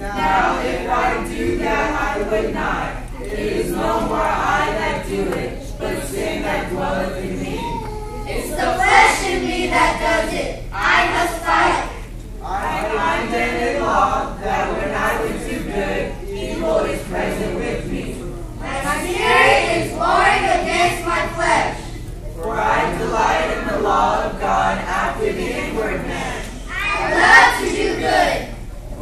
Now if I do that, I would not. It is no more I that do it, but sin that dwelleth in me. It's the flesh in me that does it. I must fight. I find then in law that when I would do good, evil is present with me. My spirit is warring against my flesh. For I delight in the law of God after the inward man. I love to do good.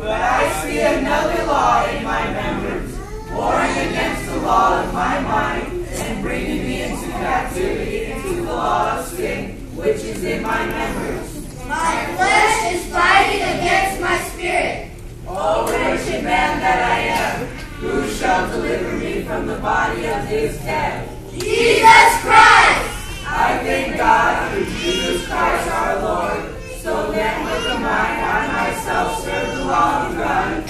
But I see another law in my members, warring against the law of my mind, and bringing me into captivity into the law of sin, which is in my members. My flesh is fighting against my spirit. O wretched man that I am, who shall deliver me from the body of this death? Jesus Christ! I thank God through Jesus Christ our Lord. So then with the mind I myself serve the law of God,